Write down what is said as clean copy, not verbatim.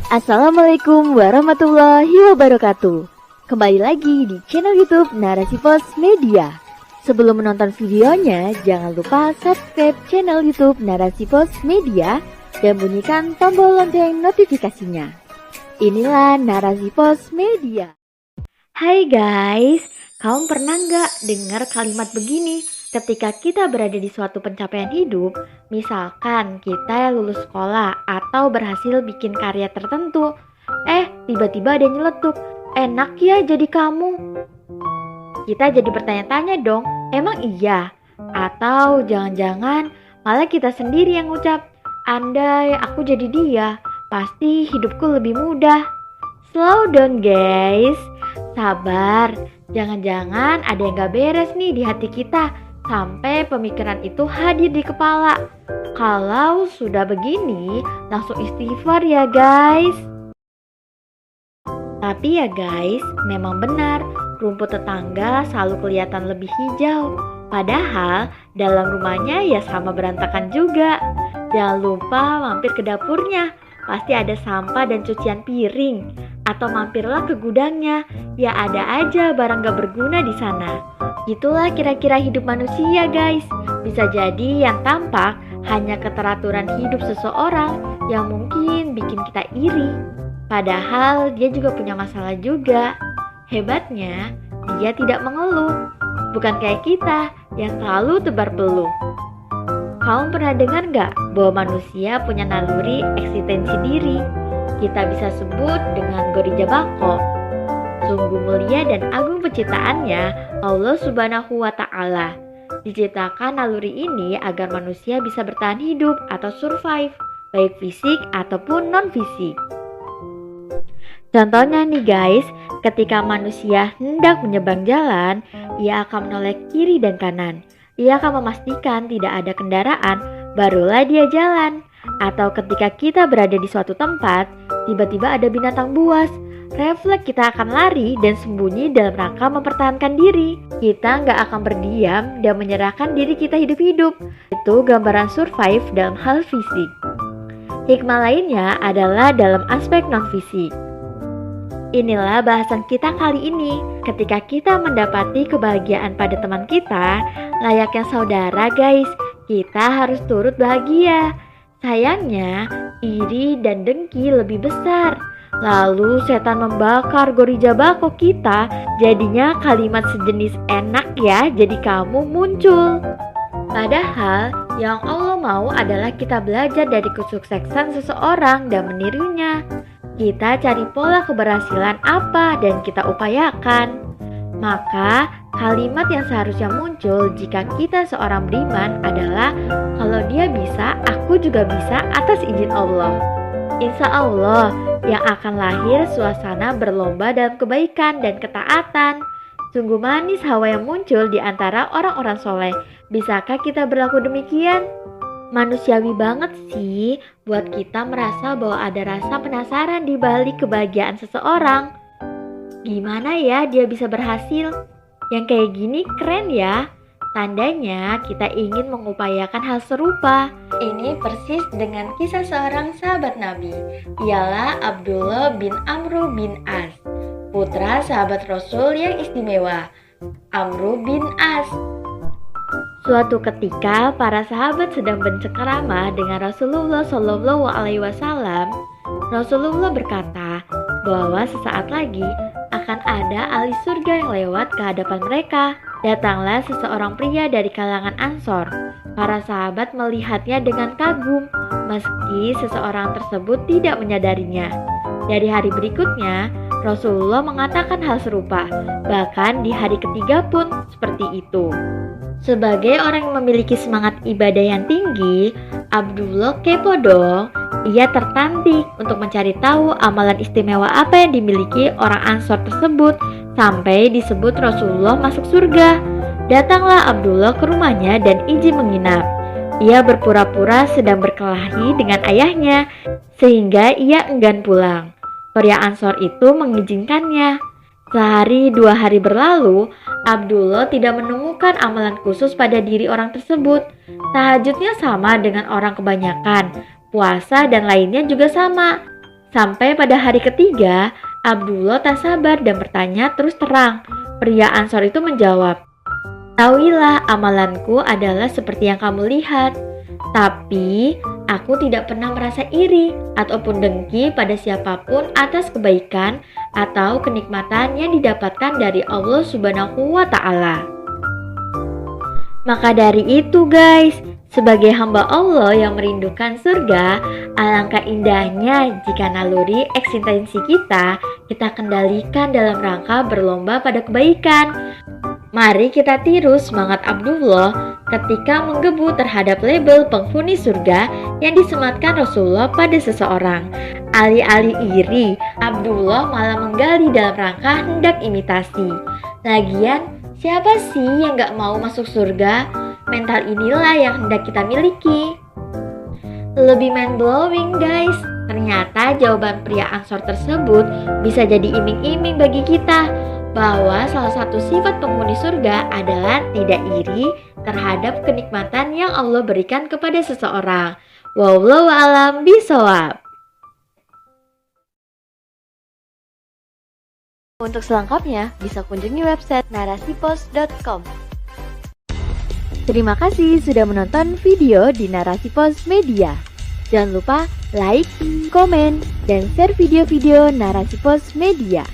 Assalamualaikum warahmatullahi wabarakatuh. Kembali lagi di channel YouTube Narasi Pos Media. Sebelum menonton videonya, jangan lupa subscribe channel YouTube Narasi Pos Media dan bunyikan tombol lonceng notifikasinya. Inilah Narasi Pos Media. Hai guys, kamu pernah nggak dengar kalimat begini ketika kita berada di suatu pencapaian hidup? Misalkan kita lulus sekolah atau berhasil bikin karya tertentu, tiba-tiba ada yang nyeletuk, enak ya jadi kamu. Kita jadi bertanya-tanya dong, emang iya? Atau jangan-jangan malah kita sendiri yang ngucap, andai aku jadi dia, pasti hidupku lebih mudah. Slow down guys, sabar. Jangan-jangan ada yang gak beres nih di hati kita sampai pemikiran itu hadir di kepala. Kalau sudah begini, langsung istighfar ya guys. Tapi ya guys, memang benar, rumput tetangga selalu kelihatan lebih hijau. Padahal dalam rumahnya ya sama berantakan juga. Jangan lupa mampir ke dapurnya, pasti ada sampah dan cucian piring. Atau mampirlah ke gudangnya, ya ada aja barang gak berguna di sana. Itulah kira-kira hidup manusia guys. Bisa jadi yang tampak hanya keteraturan hidup seseorang yang mungkin bikin kita iri. Padahal dia juga punya masalah juga. Hebatnya, dia tidak mengeluh. Bukan kayak kita yang selalu tebar peluh. Kamu pernah dengar gak bahwa manusia punya naluri eksistensi diri? Kita bisa sebut dengan Gorija Bako. Sungguh mulia dan agung penciptaannya Allah Subhanahu wa Ta'ala. Diciptakan naluri ini agar manusia bisa bertahan hidup atau survive, baik fisik ataupun non-fisik. Contohnya nih guys, ketika manusia hendak menyeberang jalan, ia akan menoleh kiri dan kanan. Ia akan memastikan tidak ada kendaraan, barulah dia jalan. Atau ketika kita berada di suatu tempat, tiba-tiba ada binatang buas, refleks kita akan lari dan sembunyi dalam rangka mempertahankan diri. Kita nggak akan berdiam dan menyerahkan diri kita hidup-hidup. Itu gambaran survive dalam hal fisik. Hikmah lainnya adalah dalam aspek non-fisik. Inilah bahasan kita kali ini. Ketika kita mendapati kebahagiaan pada teman kita, layaknya saudara guys, kita harus turut bahagia. Sayangnya, iri dan dengki lebih besar. Lalu setan membakar Gorija Bako kita, jadinya kalimat sejenis enak ya jadi kamu muncul. Padahal yang Allah mau adalah kita belajar dari kesuksesan seseorang dan menirunya. Kita cari pola keberhasilan apa dan kita upayakan. Maka kalimat yang seharusnya muncul jika kita seorang beriman adalah kalau dia bisa, aku juga bisa atas izin Allah. Insya Allah yang akan lahir suasana berlomba dalam kebaikan dan ketaatan. Sungguh manis hawa yang muncul di antara orang-orang soleh. Bisakah kita berlaku demikian? Manusiawi banget sih buat kita merasa bahwa ada rasa penasaran di balik kebahagiaan seseorang. Gimana ya dia bisa berhasil? Yang kayak gini keren ya. Tandanya kita ingin mengupayakan hal serupa. Ini persis dengan kisah seorang sahabat Nabi. Ialah Abdullah bin Amru bin As, putra sahabat Rasul yang istimewa, Amru bin As. Suatu ketika para sahabat sedang bercengkerama dengan Rasulullah Shallallahu Alaihi Wasallam. Rasulullah berkata bahwa sesaat lagi akan ada ahli surga yang lewat ke hadapan mereka. Datanglah seseorang pria dari kalangan Ansor. Para sahabat melihatnya dengan kagum, meski seseorang tersebut tidak menyadarinya. Dari hari berikutnya, Rasulullah mengatakan hal serupa. Bahkan di hari ketiga pun seperti itu. Sebagai orang yang memiliki semangat ibadah yang tinggi, Abdullah kepo dong. Ia tertantang untuk mencari tahu amalan istimewa apa yang dimiliki orang Ansor tersebut sampai disebut Rasulullah masuk surga. Datanglah Abdullah ke rumahnya dan izin menginap. Ia berpura-pura sedang berkelahi dengan ayahnya sehingga ia enggan pulang. Pria Ansor itu mengizinkannya. Sehari 2 hari berlalu, Abdullah tidak menemukan amalan khusus pada diri orang tersebut. Tahajudnya sama dengan orang kebanyakan, puasa dan lainnya juga sama. Sampai pada hari ketiga, Abdullah tak sabar dan bertanya terus terang. Pria Ansor itu menjawab, "Tahuilah, amalanku adalah seperti yang kamu lihat. Tapi aku tidak pernah merasa iri ataupun dengki pada siapapun atas kebaikan atau kenikmatan yang didapatkan dari Allah Subhanahu wa Ta'ala." Maka dari itu guys, sebagai hamba Allah yang merindukan surga, alangkah indahnya jika naluri eksistensi kita kendalikan dalam rangka berlomba pada kebaikan. Mari kita tiru semangat Abdullah ketika menggebu terhadap label penghuni surga yang disematkan Rasulullah pada seseorang. Alih-alih iri, Abdullah malah menggali dalam rangka hendak imitasi. Lagian, siapa sih yang gak mau masuk surga? Mental inilah yang hendak kita miliki. Lebih mind-blowing guys, ternyata jawaban pria Ansor tersebut bisa jadi iming-iming bagi kita bahwa salah satu sifat penghuni surga adalah tidak iri terhadap kenikmatan yang Allah berikan kepada seseorang. Wallahu a'lam bishawab. Untuk selengkapnya bisa kunjungi website narasipos.com. Terima kasih sudah menonton video di Narasi Pos Media. Jangan lupa like, komen, dan share video-video Narasi Pos Media.